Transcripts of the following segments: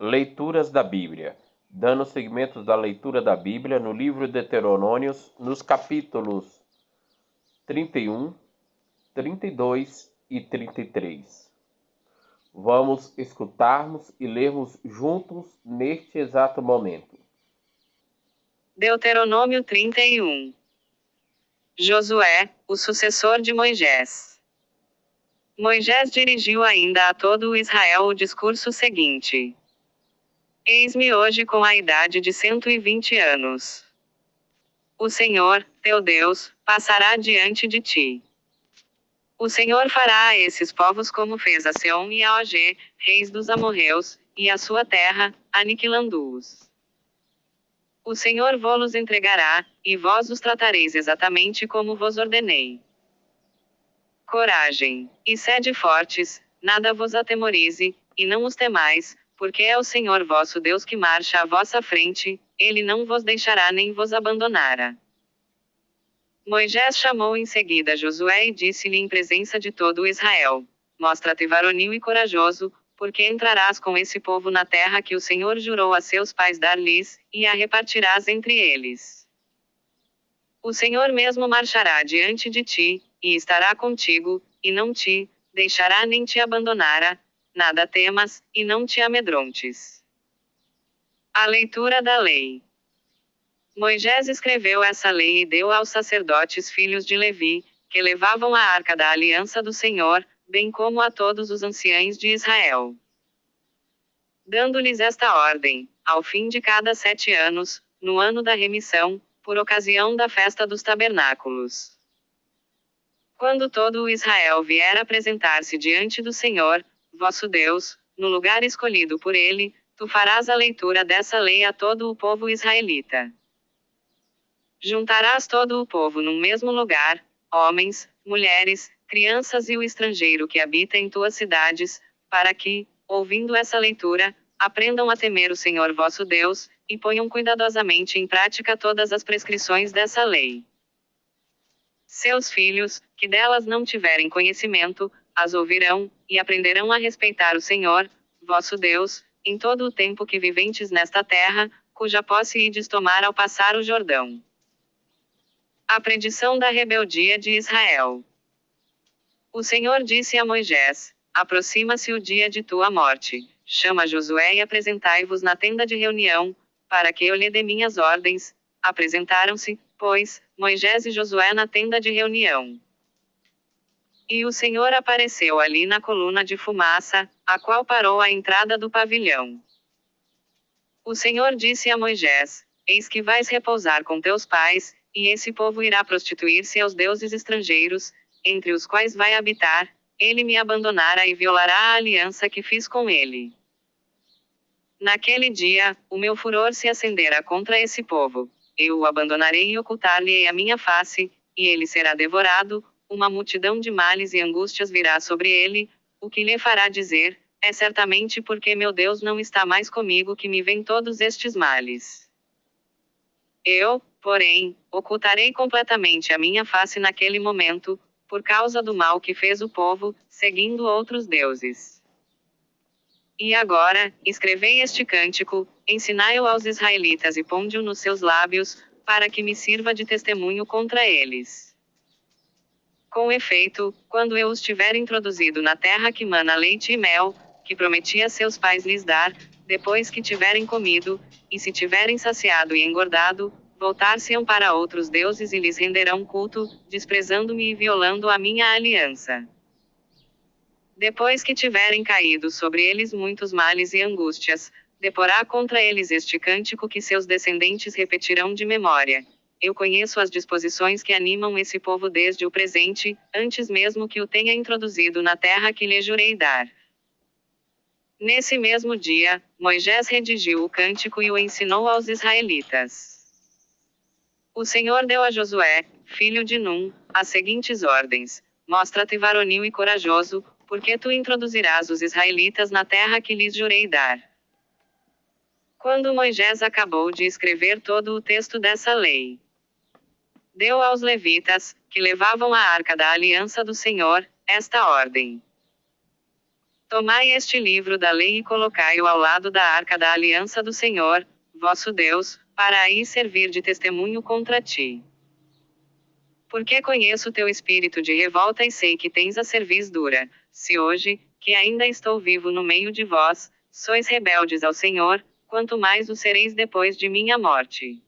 Leituras da Bíblia. Dando seguimento da leitura da Bíblia no livro de Deuteronômios, nos capítulos 31, 32 e 33. Vamos escutarmos e lermos juntos neste exato momento. Deuteronômio 31. Josué, o sucessor de Moisés. Moisés dirigiu ainda a todo o Israel o discurso seguinte: Eis-me hoje com a idade de 120 anos. O Senhor, teu Deus, passará diante de ti. O Senhor fará a esses povos como fez a Seom e a Og, reis dos amorreus, e a sua terra, aniquilando-os. O Senhor vô-los entregará, e vós os tratareis exatamente como vos ordenei. Coragem, e sede fortes, nada vos atemorize, e não os temais, porque é o Senhor vosso Deus que marcha à vossa frente, ele não vos deixará nem vos abandonará. Moisés chamou em seguida Josué e disse-lhe em presença de todo o Israel: Mostra-te varonil e corajoso, porque entrarás com esse povo na terra que o Senhor jurou a seus pais dar-lhes, e a repartirás entre eles. O Senhor mesmo marchará diante de ti, e estará contigo, e não te deixará nem te abandonará. Nada temas, e não te amedrontes. A leitura da lei. Moisés escreveu essa lei e deu aos sacerdotes filhos de Levi, que levavam a arca da aliança do Senhor, bem como a todos os anciães de Israel. Dando-lhes esta ordem: ao fim de cada 7 anos, no ano da remissão, por ocasião da festa dos tabernáculos. Quando todo o Israel vier apresentar-se diante do Senhor, vosso Deus, no lugar escolhido por ele, tu farás a leitura dessa lei a todo o povo israelita. Juntarás todo o povo num mesmo lugar, homens, mulheres, crianças e o estrangeiro que habita em tuas cidades, para que, ouvindo essa leitura, aprendam a temer o Senhor vosso Deus, e ponham cuidadosamente em prática todas as prescrições dessa lei. Seus filhos, que delas não tiverem conhecimento, as ouvirão, e aprenderão a respeitar o Senhor, vosso Deus, em todo o tempo que viventes nesta terra, cuja posse ides tomar ao passar o Jordão. A predição da rebeldia de Israel. O Senhor disse a Moisés: Aproxima-se o dia de tua morte. Chama Josué e apresentai-vos na tenda de reunião, para que eu lhe dê minhas ordens. Apresentaram-se, pois, Moisés e Josué na tenda de reunião. E o Senhor apareceu ali na coluna de fumaça, a qual parou à entrada do pavilhão. O Senhor disse a Moisés: Eis que vais repousar com teus pais, e esse povo irá prostituir-se aos deuses estrangeiros, entre os quais vai habitar. Ele me abandonará e violará a aliança que fiz com ele. Naquele dia, o meu furor se acenderá contra esse povo. Eu o abandonarei e ocultar-lhe a minha face, e ele será devorado. Uma multidão de males e angústias virá sobre ele. O que lhe fará dizer: é certamente porque meu Deus não está mais comigo que me vêm todos estes males. Eu, porém, ocultarei completamente a minha face naquele momento, por causa do mal que fez o povo, seguindo outros deuses. E agora, escrevei este cântico, ensinai-o aos israelitas e ponde-o nos seus lábios, para que me sirva de testemunho contra eles. Com efeito, quando eu os tiver introduzido na terra que mana leite e mel, que prometi a seus pais lhes dar, depois que tiverem comido, e se tiverem saciado e engordado, voltar-se-ão para outros deuses e lhes renderão culto, desprezando-me e violando a minha aliança. Depois que tiverem caído sobre eles muitos males e angústias, deporá contra eles este cântico que seus descendentes repetirão de memória. Eu conheço as disposições que animam esse povo desde o presente, antes mesmo que o tenha introduzido na terra que lhe jurei dar. Nesse mesmo dia, Moisés redigiu o cântico e o ensinou aos israelitas. O Senhor deu a Josué, filho de Num, as seguintes ordens: Mostra-te varonil e corajoso, porque tu introduzirás os israelitas na terra que lhes jurei dar. Quando Moisés acabou de escrever todo o texto dessa lei, deu aos levitas, que levavam a arca da aliança do Senhor, esta ordem: Tomai este livro da lei e colocai-o ao lado da arca da aliança do Senhor, vosso Deus, para aí servir de testemunho contra ti. Porque conheço teu espírito de revolta e sei que tens a cerviz dura. Se hoje, que ainda estou vivo no meio de vós, sois rebeldes ao Senhor, quanto mais o sereis depois de minha morte.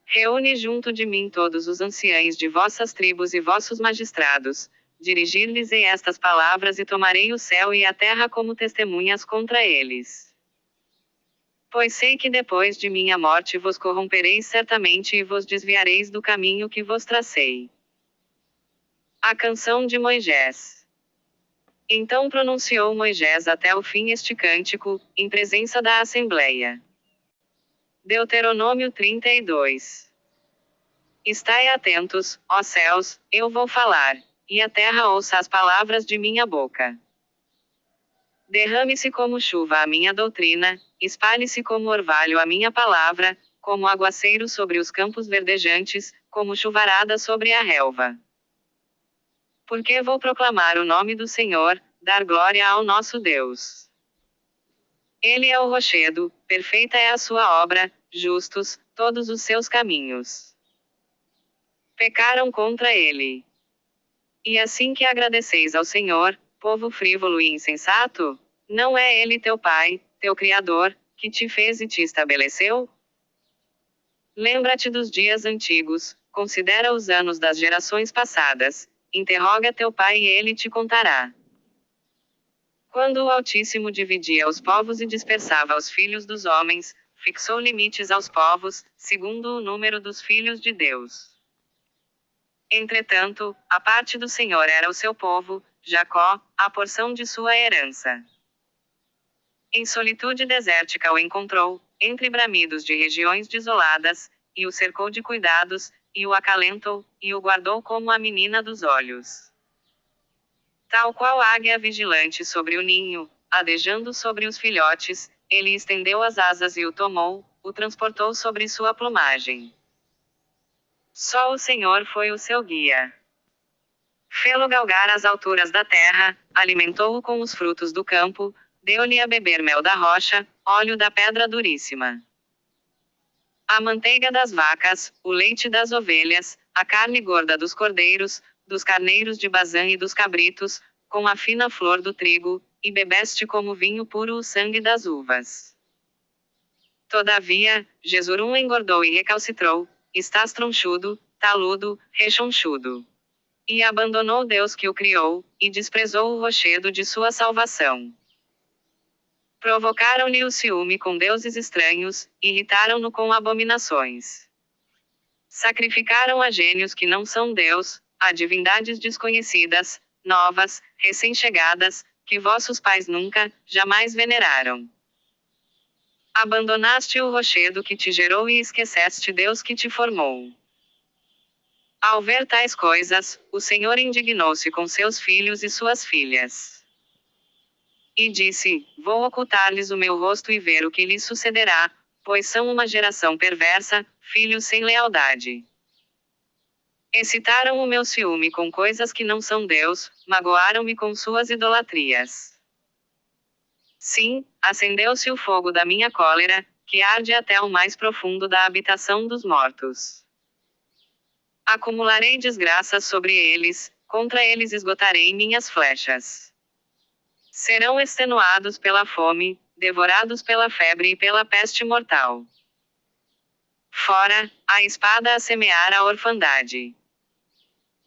Reúne junto de mim todos os anciães de vossas tribos e vossos magistrados, dirigir-lhes-ei estas palavras e tomarei o céu e a terra como testemunhas contra eles. Pois sei que depois de minha morte vos corrompereis certamente e vos desviareis do caminho que vos tracei. A canção de Moisés. Então pronunciou Moisés até o fim este cântico, em presença da Assembleia. Deuteronômio 32. Estai atentos, ó céus, eu vou falar, e a terra ouça as palavras de minha boca. Derrame-se como chuva a minha doutrina, espalhe-se como orvalho a minha palavra, como aguaceiro sobre os campos verdejantes, como chuvarada sobre a relva. Porque vou proclamar o nome do Senhor, dar glória ao nosso Deus. Ele é o rochedo, perfeita é a sua obra, justos, todos os seus caminhos. Pecaram contra ele. E assim que agradeceis ao Senhor, povo frívolo e insensato? Não é ele teu Pai, teu Criador, que te fez e te estabeleceu? Lembra-te dos dias antigos, considera os anos das gerações passadas, interroga teu pai e ele te contará. Quando o Altíssimo dividia os povos e dispersava os filhos dos homens, fixou limites aos povos, segundo o número dos filhos de Deus. Entretanto, a parte do Senhor era o seu povo, Jacó, a porção de sua herança. Em solitude desértica o encontrou, entre bramidos de regiões desoladas, e o cercou de cuidados, e o acalentou, e o guardou como a menina dos olhos. Tal qual águia vigilante sobre o ninho, adejando sobre os filhotes, ele estendeu as asas e o tomou, o transportou sobre sua plumagem. Só o Senhor foi o seu guia. Fê-lo galgar as alturas da terra, alimentou-o com os frutos do campo, deu-lhe a beber mel da rocha, óleo da pedra duríssima. A manteiga das vacas, o leite das ovelhas, a carne gorda dos cordeiros, dos carneiros de Bazã e dos cabritos, com a fina flor do trigo, e bebeste como vinho puro o sangue das uvas. Todavia, Jesurum engordou e recalcitrou, estás tronchudo, taludo, rechonchudo. E abandonou Deus que o criou, e desprezou o rochedo de sua salvação. Provocaram-lhe o ciúme com deuses estranhos, irritaram-no com abominações. Sacrificaram a gênios que não são Deus, a divindades desconhecidas, novas, recém-chegadas, que vossos pais nunca, jamais veneraram. Abandonaste o rochedo que te gerou e esqueceste Deus que te formou. Ao ver tais coisas, o Senhor indignou-se com seus filhos e suas filhas. E disse, vou ocultar-lhes o meu rosto e ver o que lhes sucederá, pois são uma geração perversa, filhos sem lealdade. Excitaram o meu ciúme com coisas que não são Deus, magoaram-me com suas idolatrias. Sim, acendeu-se o fogo da minha cólera, que arde até o mais profundo da habitação dos mortos. Acumularei desgraças sobre eles, contra eles esgotarei minhas flechas. Serão extenuados pela fome, devorados pela febre e pela peste mortal. Fora, a espada a semear a orfandade.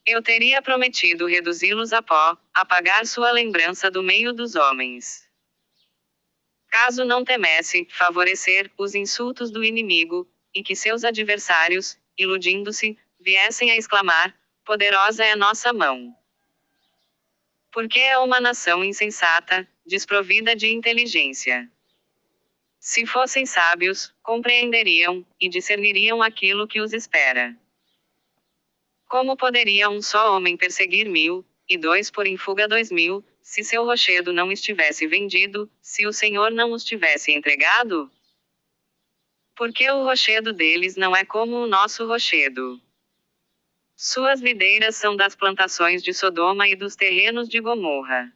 Eu teria prometido reduzi-los a pó, apagar sua lembrança do meio dos homens. Caso não temesse favorecer os insultos do inimigo, e que seus adversários, iludindo-se, viessem a exclamar, poderosa é nossa mão. Porque é uma nação insensata, desprovida de inteligência. Se fossem sábios, compreenderiam, e discerniriam aquilo que os espera. Como poderia um só homem perseguir 1000, e 2 pôr em fuga 2000, se seu rochedo não estivesse vendido, se o Senhor não os tivesse entregado? Porque o rochedo deles não é como o nosso rochedo. Suas videiras são das plantações de Sodoma e dos terrenos de Gomorra.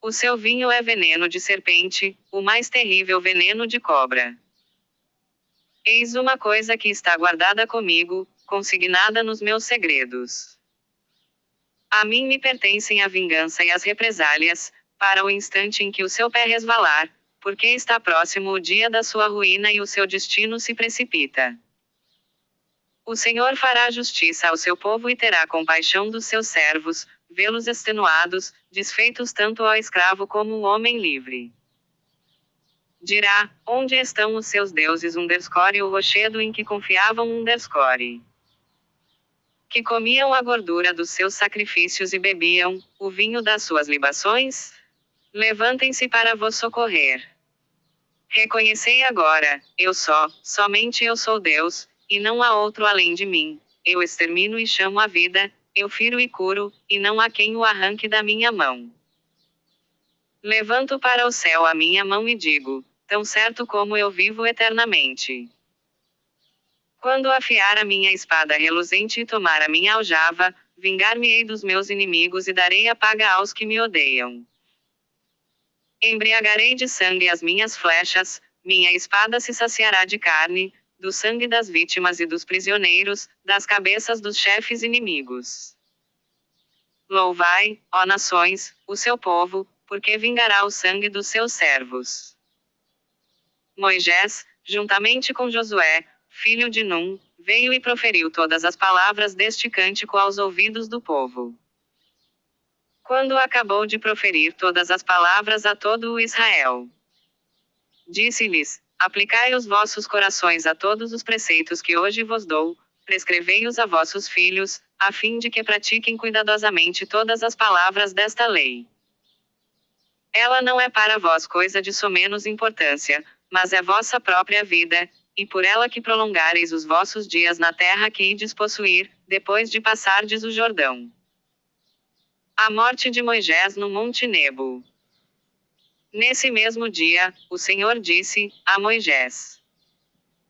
O seu vinho é veneno de serpente, o mais terrível veneno de cobra. Eis uma coisa que está guardada comigo, consignada nos meus segredos. A mim me pertencem a vingança e as represálias, para o instante em que o seu pé resvalar, porque está próximo o dia da sua ruína e o seu destino se precipita. O Senhor fará justiça ao seu povo e terá compaixão dos seus servos, vê-los extenuados, desfeitos tanto ao escravo como ao homem livre. Dirá, onde estão os seus deuses _ o rochedo em que confiavam _ que comiam a gordura dos seus sacrifícios e bebiam o vinho das suas libações? Levantem-se para vos socorrer. Reconhecei agora, somente eu sou Deus, e não há outro além de mim. Eu extermino e chamo a vida, eu firo e curo, e não há quem o arranque da minha mão. Levanto para o céu a minha mão e digo, tão certo como eu vivo eternamente. Quando afiar a minha espada reluzente e tomar a minha aljava, vingar-me-ei dos meus inimigos e darei a paga aos que me odeiam. Embriagarei de sangue as minhas flechas, minha espada se saciará de carne, do sangue das vítimas e dos prisioneiros, das cabeças dos chefes inimigos. Louvai, ó nações, o seu povo, porque vingará o sangue dos seus servos. Moisés, juntamente com Josué, filho de Num, veio e proferiu todas as palavras deste cântico aos ouvidos do povo. Quando acabou de proferir todas as palavras a todo o Israel, disse-lhes, aplicai os vossos corações a todos os preceitos que hoje vos dou, prescrevei-os a vossos filhos, a fim de que pratiquem cuidadosamente todas as palavras desta lei. Ela não é para vós coisa de somenos importância, mas é vossa própria vida, e por ela que prolongareis os vossos dias na terra que ides possuir, depois de passardes o Jordão. A morte de Moisés no Monte Nebo. Nesse mesmo dia, o Senhor disse a Moisés: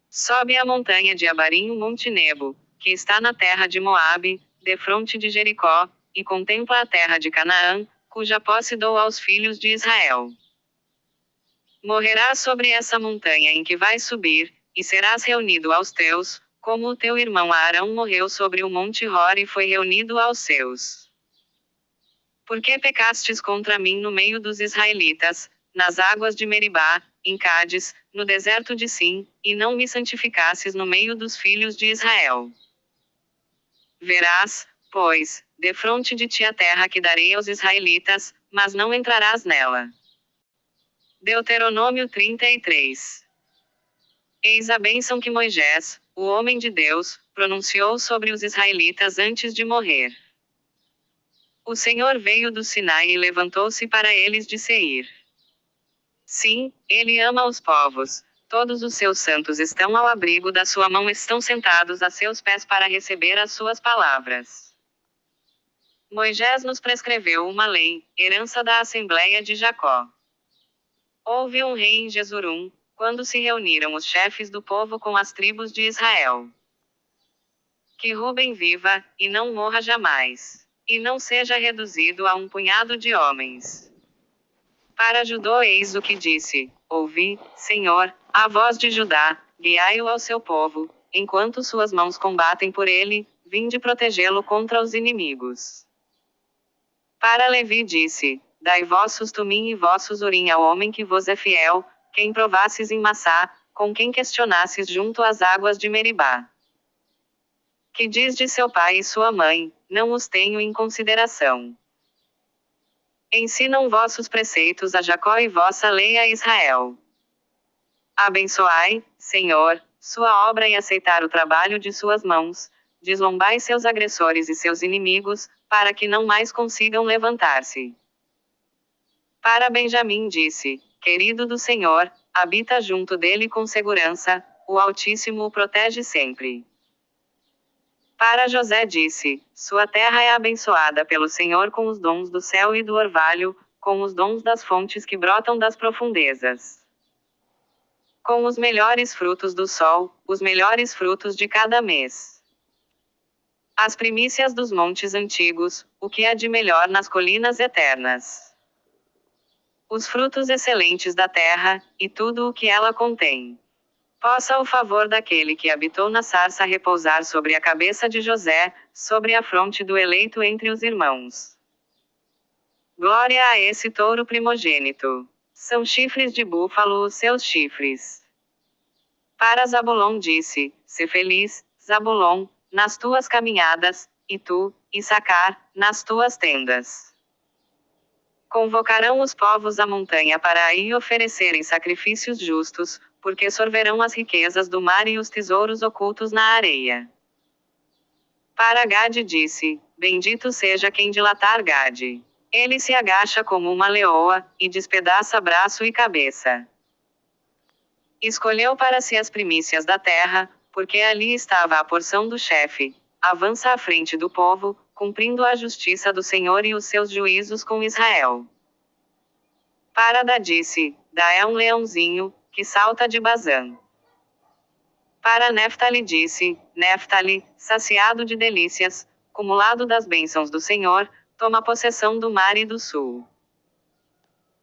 sobe a montanha de Abarim, o Monte Nebo, que está na terra de Moabe, defronte de Jericó, e contempla a terra de Canaã, cuja posse dou aos filhos de Israel. Morrerás sobre essa montanha em que vais subir, e serás reunido aos teus, como o teu irmão Arão morreu sobre o Monte Hor e foi reunido aos seus. Porque pecastes contra mim no meio dos israelitas, nas águas de Meribá, em Cádiz, no deserto de Sim, e não me santificasses no meio dos filhos de Israel. Verás, pois, defronte de ti a terra que darei aos israelitas, mas não entrarás nela. Deuteronômio 33. Eis a bênção que Moisés, o homem de Deus, pronunciou sobre os israelitas antes de morrer. O Senhor veio do Sinai e levantou-se para eles de Seir. Sim, ele ama os povos. Todos os seus santos estão ao abrigo da sua mão, estão sentados a seus pés para receber as suas palavras. Moisés nos prescreveu uma lei, herança da Assembleia de Jacó. Houve um rei em Jesurum, quando se reuniram os chefes do povo com as tribos de Israel. Que Ruben viva, e não morra jamais, e não seja reduzido a um punhado de homens. Para Judô eis o que disse: ouvi, Senhor, a voz de Judá, guiai-o ao seu povo, enquanto suas mãos combatem por ele, vinde protegê-lo contra os inimigos. Para Levi disse: dai vossos tumim e vossos urim ao homem que vos é fiel, quem provasses em Massá, com quem questionasses junto às águas de Meribá. Que diz de seu pai e sua mãe, não os tenho em consideração. Ensinam vossos preceitos a Jacó e vossa lei a Israel. Abençoai, Senhor, sua obra e aceitar o trabalho de suas mãos, deslombai seus agressores e seus inimigos, para que não mais consigam levantar-se. Para Benjamim disse: querido do Senhor, habita junto dele com segurança, o Altíssimo o protege sempre. Para José disse: sua terra é abençoada pelo Senhor com os dons do céu e do orvalho, com os dons das fontes que brotam das profundezas. Com os melhores frutos do sol, os melhores frutos de cada mês. As primícias dos montes antigos, o que há de melhor nas colinas eternas. os frutos excelentes da terra, e tudo o que ela contém. Possa o favor daquele que habitou na sarça repousar sobre a cabeça de José, sobre a fronte do eleito entre os irmãos. Glória a esse touro primogênito. São chifres de búfalo os seus chifres. Para Zabulon disse: sê feliz, Zabulon, nas tuas caminhadas, e tu, Issacar, nas tuas tendas. Convocarão os povos à montanha para aí oferecerem sacrifícios justos, porque sorverão as riquezas do mar e os tesouros ocultos na areia. Para Gade disse: bendito seja quem dilatar Gade. Ele se agacha como uma leoa, e despedaça braço e cabeça. Escolheu para si as primícias da terra, porque ali estava a porção do chefe. Avança à frente do povo, cumprindo a justiça do Senhor e os seus juízos com Israel. Para Dá disse: Dá é um leãozinho, que salta de Bazã. Para Neftali disse: Neftali, saciado de delícias, cumulado das bênçãos do Senhor, toma possessão do mar e do sul.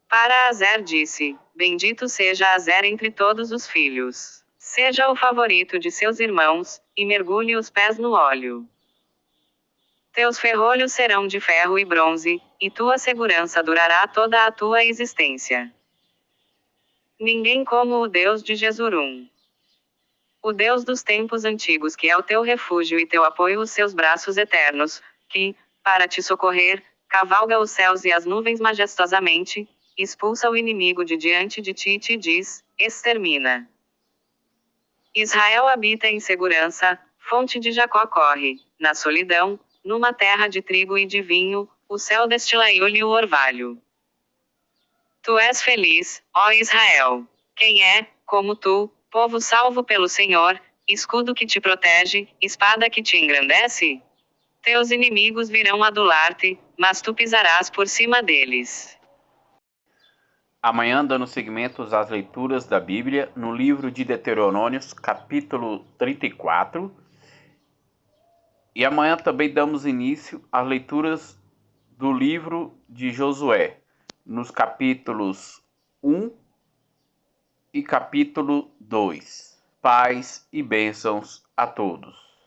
Para Azer disse: bendito seja Azer entre todos os filhos. Seja o favorito de seus irmãos, e mergulhe os pés no óleo. Teus ferrolhos serão de ferro e bronze, e tua segurança durará toda a tua existência. Ninguém como o Deus de Jesurum. O Deus dos tempos antigos, que é o teu refúgio e teu apoio, os seus braços eternos, que, para te socorrer, cavalga os céus e as nuvens majestosamente, expulsa o inimigo de diante de ti e te diz: extermina. Israel habita em segurança, fonte de Jacó corre, na solidão, numa terra de trigo e de vinho, o céu destila-lhe o orvalho. Tu és feliz, ó Israel. Quem é, como tu, povo salvo pelo Senhor, escudo que te protege, espada que te engrandece? Teus inimigos virão adular-te, mas tu pisarás por cima deles. Amanhã, dando seguimento às leituras da Bíblia, no livro de Deuteronômios, capítulo 34. E amanhã também damos início às leituras do livro de Josué, nos capítulos 1 e capítulo 2. Paz e bênçãos a todos.